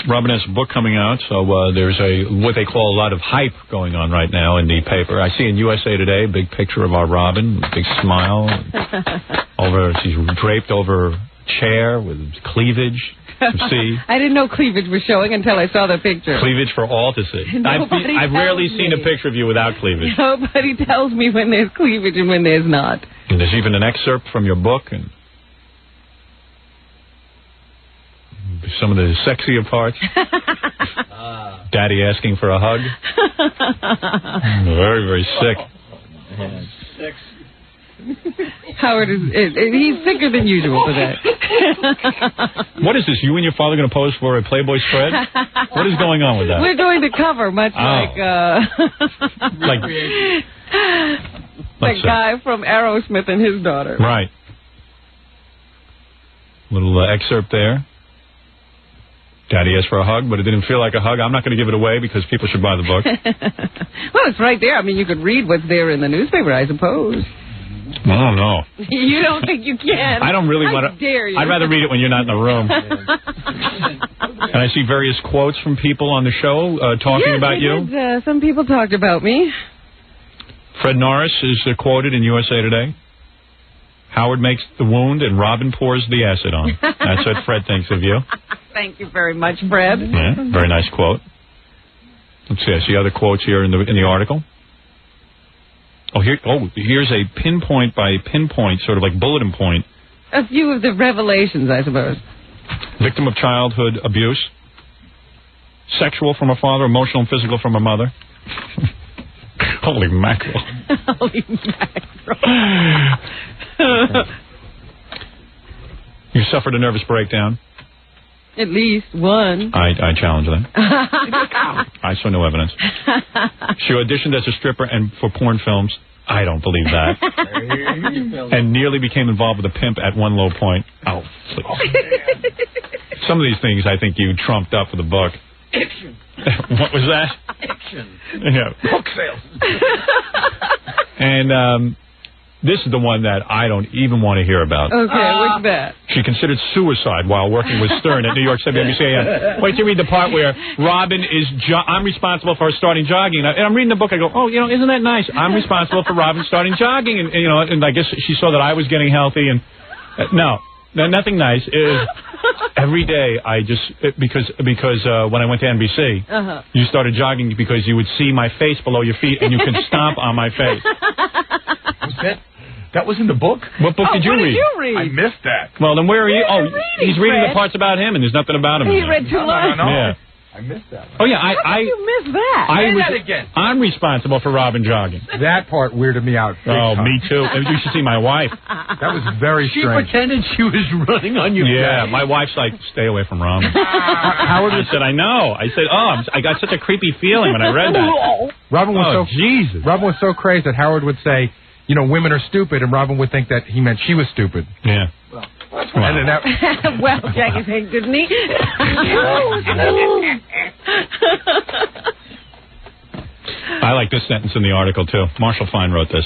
Robin has a book coming out, so there's what they call a lot of hype going on right now in the paper. I see in USA Today a big picture of our Robin, a big smile. She's draped over a chair with cleavage to see. I didn't know cleavage was showing until I saw the picture. Cleavage for all to see. I've rarely seen a picture of you without cleavage. Nobody tells me when there's cleavage and when there's not. And there's even an excerpt from your book and some of the sexier parts. Daddy asking for a hug. Very, very sick. Howard he's sicker than usual today. What is this? You and your father going to pose for a Playboy spread? What is going on with that? We're doing the cover, much like the guy from Aerosmith and his daughter. Right. Little excerpt there. Daddy asked for a hug, but it didn't feel like a hug. I'm not going to give it away because people should buy the book. Well, it's right there. I mean, you could read what's there in the newspaper, I suppose. I don't know. You don't think you can? I don't really want to. Dare you? I'd rather read it when you're not in the room. And I see various quotes from people on the show talking about you. Some people talked about me. Fred Norris is quoted in USA Today. Howard makes the wound and Robin pours the acid on. That's what Fred thinks of you. Thank you very much, Fred. Yeah, very nice quote. Let's see. I see other quotes here in the article. Here's a pinpoint by pinpoint, sort of like bulletin point. A few of the revelations, I suppose. Victim of childhood abuse. Sexual from a father, emotional and physical from a mother. Holy mackerel. Holy mackerel. You suffered a nervous breakdown. At least one. I challenge that. I saw no evidence. She auditioned as a stripper and for porn films. I don't believe that. And nearly became involved with a pimp at one low point. Oh, please. Some of these things I think you trumped up for the book. Fiction. What was that? Fiction. Yeah. Book sales. And this is the one that I don't even want to hear about. Okay, what's that? She considered suicide while working with Stern at New York 70 AM. Wait till you read the part where Robin is, I'm responsible for starting jogging. And I'm reading the book, I go, oh, isn't that nice? I'm responsible for Robin starting jogging. And I guess she saw that I was getting healthy. And no, nothing nice. Every day I just, because when I went to NBC, you started jogging because you would see my face below your feet and you could stomp on my face. That was in the book? What book did you read? Did you read? I missed that. Well, then where are you? Oh, he's reading Fred? the parts about him, and there's nothing about him. He read too long. No. Yeah. I missed that one. Oh, yeah, How did you miss that? Say that again. I'm responsible for Robin jogging. That part weirded me out. Oh, me too. You should see my wife. That was very strange. She pretended she was running on you. Yeah, my wife's like, stay away from Robin. Howard I said, I know. I said, I got such a creepy feeling when I read that. Robin was Jesus. Robin was so crazy that Howard would say, women are stupid, and Robin would think that he meant she was stupid. Yeah. And then that, well, Jackie thinks, didn't he? I like this sentence in the article, too. Marshall Fine wrote this.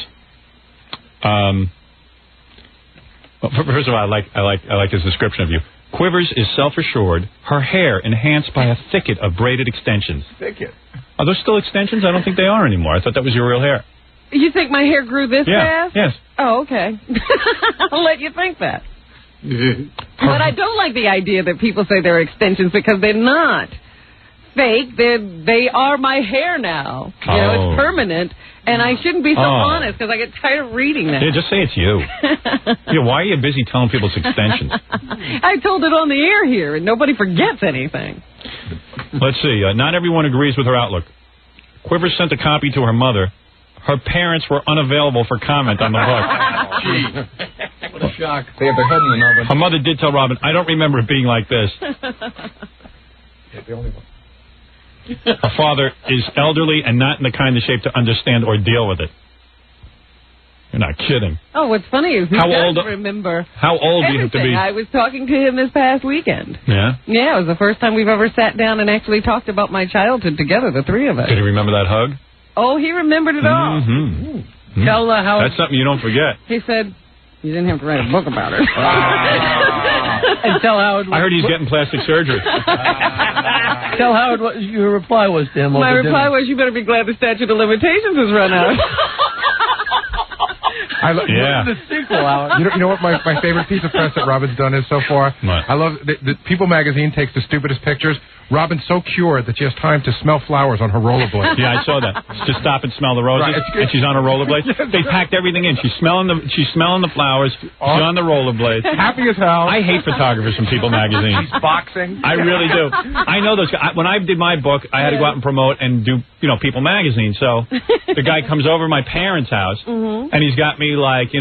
First of all, I like his description of you. Quivers is self-assured, her hair enhanced by a thicket of braided extensions. thicket. Are those still extensions? I don't think they are anymore. I thought that was your real hair. You think my hair grew this fast? Yes. Oh, okay. I'll let you think that. But I don't like the idea that people say they're extensions because they're not fake. They are my hair now. It's permanent, and I shouldn't be so honest because I get tired of reading that. Yeah, just say it's you. Why are you busy telling people it's extensions? I told it on the air here, and nobody forgets anything. Let's see. Not everyone agrees with her outlook. Quivers sent a copy to her mother. Her parents were unavailable for comment on the book. Gee. What a shock. They have their head in the oven. Her mother did tell Robin, I don't remember it being like this. Yeah, the only one. Her father is elderly and not in the kind of shape to understand or deal with it. You're not kidding. Oh, what's funny is he does remember How old do you have to be? I was talking to him this past weekend. Yeah? Yeah, it was the first time we've ever sat down and actually talked about my childhood together, the three of us. Did he remember that hug? Oh, he remembered it all. Mm-hmm. Tell how... That's something you don't forget. He said, you didn't have to write a book about it. And tell Howard. I heard he's getting plastic surgery. Tell Howard what your reply was to him. My reply was, you better be glad the statute of limitations has run out. Yeah. The sequel, Howard. You know what my favorite piece of press that Robin's done is so far? What? I love the People magazine takes the stupidest pictures. Robin's so cured that she has time to smell flowers on her rollerblades. Yeah, I saw that. To stop and smell the roses, Right, and she's on her rollerblades. They packed everything in. She's smelling the flowers. She's on the rollerblades. Happy as hell. I hate photographers from People magazine. She's boxing. I really do. I know those guys. When I did my book, I had to go out and promote and do, People magazine. So the guy comes over to my parents' house, and he's got me like,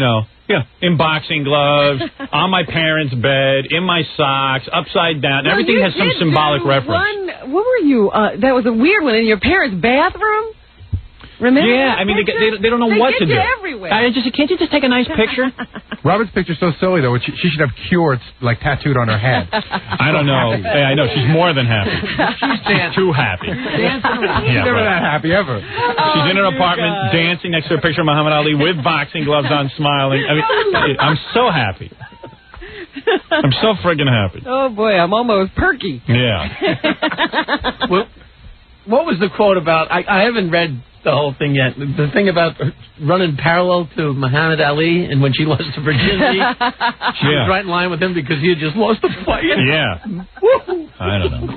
in boxing gloves, on my parents' bed, in my socks, upside down. Well, everything has some symbolic reference. What were you? That was a weird one in your parents' bathroom. Remember? Yeah, I mean, they don't know what to do. Everywhere. Can't you just take a nice picture? Robin's picture's so silly, though. She should have cured, tattooed on her head. I don't know. Hey, I know. She's more than happy. She's too happy. She's never that happy, ever. She's in her apartment, dancing next to a picture of Muhammad Ali with boxing gloves on, smiling. I mean, I'm so happy. I'm so friggin' happy. Oh, boy, I'm almost perky. Yeah. Well, what was the quote about? I haven't read the whole thing yet. The thing about running parallel to Muhammad Ali, and when she lost to virginity, she was right in line with him because he had just lost the fight. Yeah. I don't know.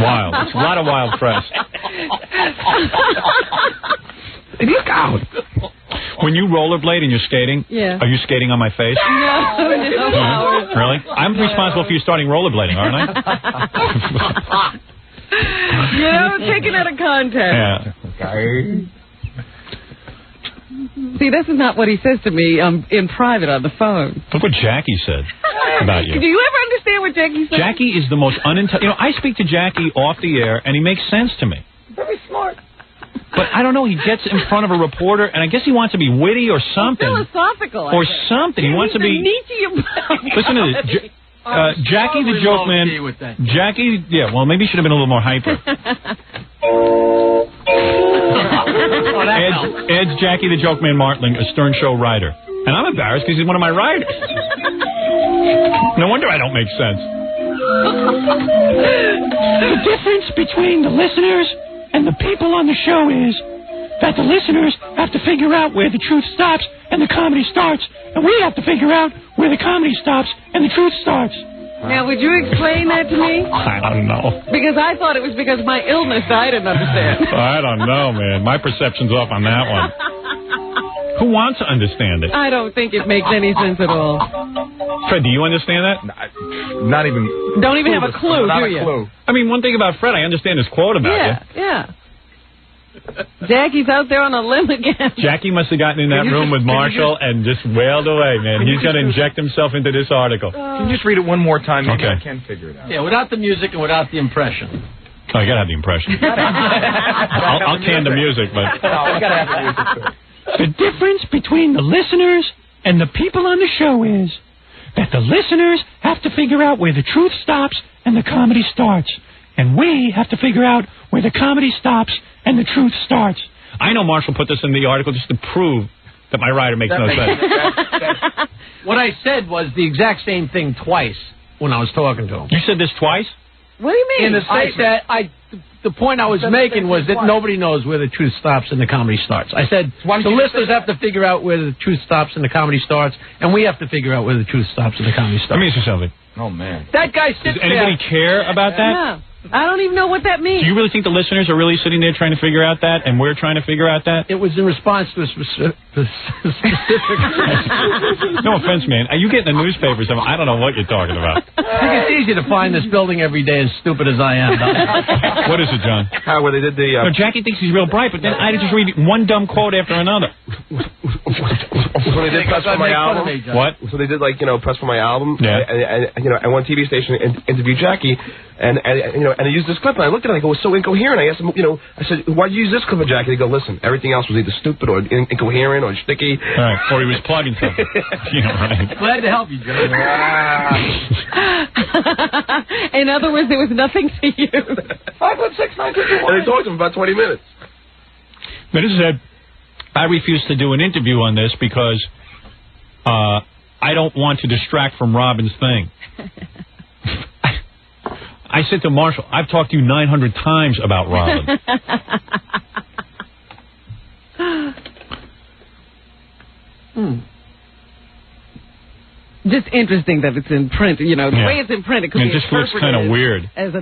Wild. It's a lot of wild press. Look out. When you rollerblade and you're skating, are you skating on my face? No. Really? I'm responsible for you starting rollerblading, aren't I? Take it out of context. Yeah. See, this is not what he says to me in private on the phone. Look what Jackie said about you. Do you ever understand what Jackie said? Jackie is the most unintelligent. I speak to Jackie off the air, and he makes sense to me. Very smart. But I don't know. He gets in front of a reporter, and I guess he wants to be witty or something. Philosophical. Or something. He wants to be. Listen to this. Jackie the Joke Man. Jackie, well, maybe he should have been a little more hyper. Ed's Jackie the Joke Man Martling, a Stern Show writer. And I'm embarrassed because he's one of my writers. No wonder I don't make sense. The difference between the listeners and the people on the show is that the listeners have to figure out where the truth stops and the comedy starts, and we have to figure out where the comedy stops and the truth starts. Now, would you explain that to me? I don't know. Because I thought it was because of my illness that I didn't understand. I don't know, man. My perception's off on that one. Who wants to understand it? I don't think it makes any sense at all. Fred, do you understand that? Not even. Don't even have a clue, do you? Clue. I mean, one thing about Fred, I understand his quote about you. Yeah. Jackie's out there on a limb again. Jackie must have gotten in that room with Marshall and just wailed away, man. He's going to inject himself into this article. Can you just read it one more time? Maybe Okay. I can figure it out. Yeah, without the music and without the impression. Oh, you got to have the impression. I'll can the music, but... No, we got to have the music, too. The difference between the listeners and the people on the show is that the listeners have to figure out where the truth stops and the comedy starts. And we have to figure out where the comedy stops and the truth starts. I know Marshall put this in the article just to prove that my writer makes no sense. What I said was the exact same thing twice when I was talking to him. You said this twice? What do you mean? In the statement, the point I was making was that nobody knows where the truth stops and the comedy starts. I said the listeners have to figure out where the truth stops and the comedy starts, and we have to figure out where the truth stops and the comedy starts. Let me ask you something. Oh, man. That guy sits Does anybody care about that? No. I don't even know what that means. Do you really think the listeners are really sitting there trying to figure out that, and we're trying to figure out that? It was in response to a specific... No offense, man. You get in the newspapers. I don't know what you're talking about. I think it's easy to find this building every day as stupid as I am. What is it, John? Where they did the... No, Jackie thinks he's real bright, but then I just read one dumb quote after another. When they did press for my album. What? So they did press for my album. Yeah. And one TV station interviewed Jackie, and they used this clip, and I looked at it, and I go, it was so incoherent. I asked them, I said, why'd you use this clip of Jackie? They go, listen, everything else was either stupid or incoherent or sticky. Right. Or he was plugging something. Right. Glad to help you, John. In other words, there was nothing to use. 516-951. And they talked to him about 20 minutes. But this said, I refuse to do an interview on this because I don't want to distract from Robin's thing. I said to Marshall, I've talked to you 900 times about Robin. Just interesting that it's in print. You know, the way it's in print, it could be just looks kind of weird. As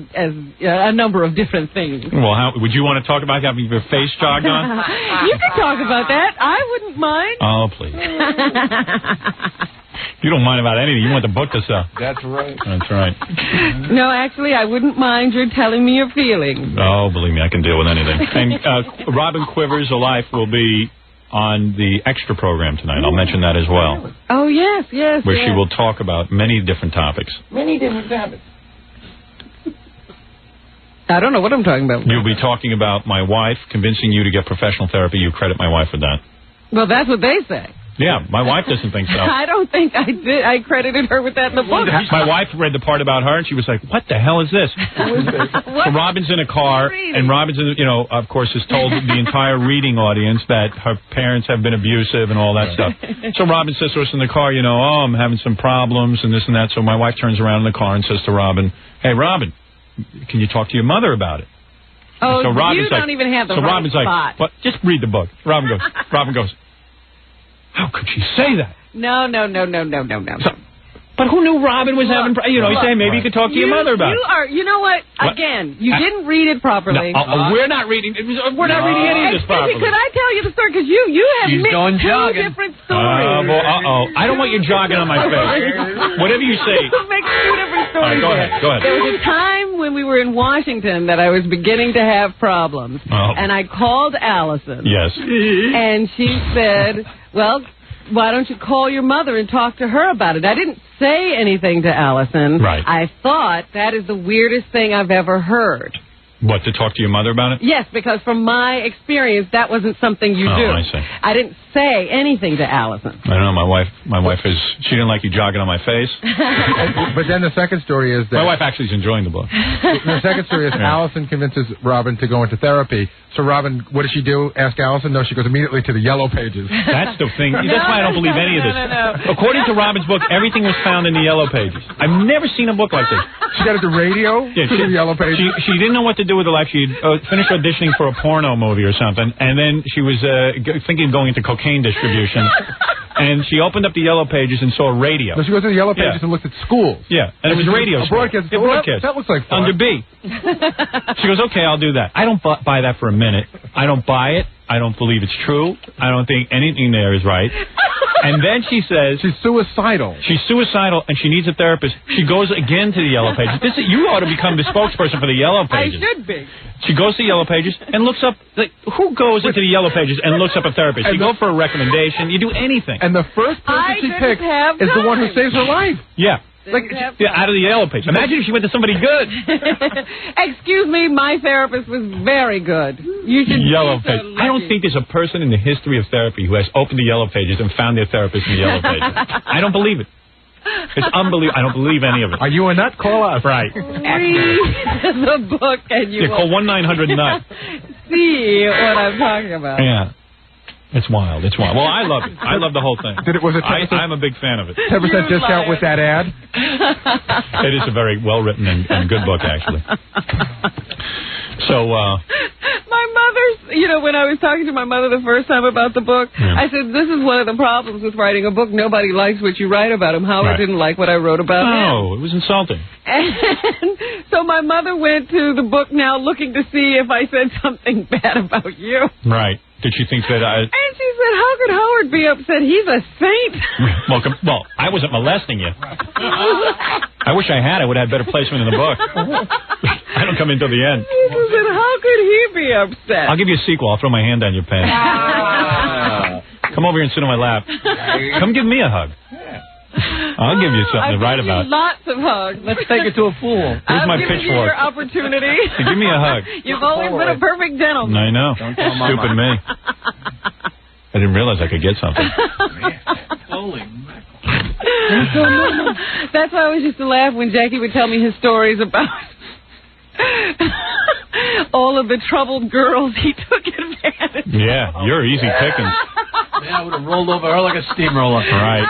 a number of different things. Well, would you want to talk about having your face jogged on? You can talk about that. I wouldn't mind. Oh, please. You don't mind about anything. You want the book to sell. That's right. That's right. No, actually, I wouldn't mind your telling me your feelings. Oh, believe me, I can deal with anything. And Robin Quivers Alive will be on the extra program tonight. I'll mention that as well. Oh, yes. Where she will talk about many different topics. Many different topics. I don't know what I'm talking about. You'll be talking about my wife convincing you to get professional therapy. You credit my wife for that. Well, that's what they say. Yeah, my wife doesn't think so. I don't think I did. I credited her with that in the book. My wife read the part about her, and she was like, what the hell is this? So Robin's in a car, and Robin's, of course, has told the entire reading audience that her parents have been abusive and all that stuff. So Robin says to us in the car, I'm having some problems and this and that. So my wife turns around in the car and says to Robin, hey, Robin, can you talk to your mother about it? Oh, so Robin's you don't even have the right Robin's spot. But just read the book. Robin goes, how could she say that? No. So, but who knew Robin was having... You say maybe you could talk to your mother about it. You know what? Again, you didn't read it properly. No, we're not reading... We're not reading any of this properly. Could I tell you the story? Because you have mixed two different stories. I don't want you jogging on my face. Whatever you say. You mixed two different stories. All right, go ahead. There was a time when we were in Washington that I was beginning to have problems. Oh. And I called Allison. Yes. And she said, well... why don't you call your mother and talk to her about it? I didn't say anything to Allison. Right. I thought that is the weirdest thing I've ever heard. What, to talk to your mother about it? Yes, because from my experience, that wasn't something you do. I see. I didn't say anything to Allison. I don't know. My wife she didn't like you jogging on my face. But then the second story is that... My wife actually is enjoying the book. The second story is Allison convinces Robin to go into therapy. So Robin, what does she do? Ask Allison? No, she goes immediately to the yellow pages. That's the thing. That's why I don't believe any of this. No. According to Robin's book, everything was found in the yellow pages. I've never seen a book like this. She got at the radio to the yellow pages. She didn't know what to do with her life. She finished auditioning for a porno movie or something, and then she was thinking of going into cocaine distribution. And she opened up the yellow pages and saw a radio. So she goes to the yellow pages and looked at schools. Yeah, and it was radio. A broadcast. That looks like fun. Under B. She goes, okay, I'll do that. I don't buy that for a minute. I don't buy it. I don't believe it's true. I don't think anything there is right. And then she says... She's suicidal. She's suicidal, and she needs a therapist. She goes again to the yellow pages. You ought to become the spokesperson for the yellow pages. I should be. She goes to the yellow pages and looks up... who goes into the yellow pages and looks up a therapist? You go for a recommendation. You do anything. And the first person she picks is the one who saves her life. Yeah. Out of the yellow page. Imagine if she went to somebody good. Excuse me, my therapist was very good. You should yellow page. I don't think there's a person in the history of therapy who has opened the yellow pages and found their therapist in the yellow pages. I don't believe it. It's unbelievable. I don't believe any of it. Are you a nut? Call us. Right. Read the book and you call 1-900-NUT. See what I'm talking about. Yeah. It's wild. It's wild. Well, I love it. I love the whole thing. I'm a big fan of it. 10% discount with that ad? It is a very well-written and good book, actually. So, my mother's, when I was talking to my mother the first time about the book, I said, this is one of the problems with writing a book. Nobody likes what you write about him. Howard didn't like what I wrote about him. No, it was insulting. And so my mother went to the book now looking to see if I said something bad about you. Right. Did she think that I... And she said, how could Howard be upset? He's a saint. Well, I wasn't molesting you. I wish I had. I would have had better placement in the book. I don't come until the end. She said, how could he be upset? I'll give you a sequel. I'll throw my hand down your pen. Come over here and sit on my lap. Come give me a hug. I'll give you something to write about. Lots of hugs. Let's take it to a fool. Here's my pitchfork. You your opportunity. Give me a hug. You've always been a perfect gentleman. I know. Stupid me. I didn't realize I could get something. Holy mackerel. That's why I always used to laugh when Jackie would tell me his stories about all of the troubled girls he took advantage of. Yeah, you're easy pickings. Yeah, I would have rolled over her like a steamroller. Right.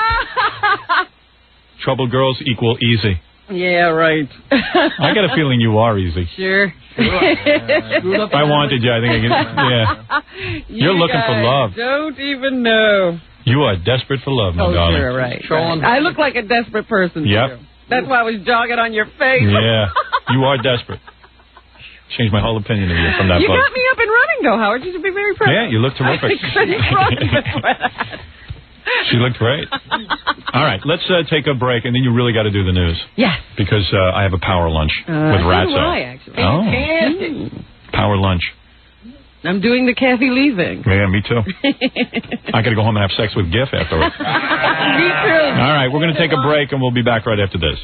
Troubled girls equal easy. Yeah, right. I got a feeling you are easy. Sure. If I wanted you, I think I could. Yeah. You're looking for love. Don't even know. You are desperate for love, my darling. Sure, right. I look like a desperate person. Yep. Too. That's why I was jogging on your face. Yeah. You are desperate. Changed my whole opinion of you from that You book. got me up and running, though, Howard. You should be very proud. Yeah, you look terrific. She looked great. All right, let's take a break, and then you really got to do the news. Yes. Because I have a power lunch with Ratso. So do I, actually. Oh. Power lunch. I'm doing the Kathy Lee thing. Yeah, me too. I got to go home and have sex with Giff afterwards. Me too. All right, we're going to take a break, and we'll be back right after this.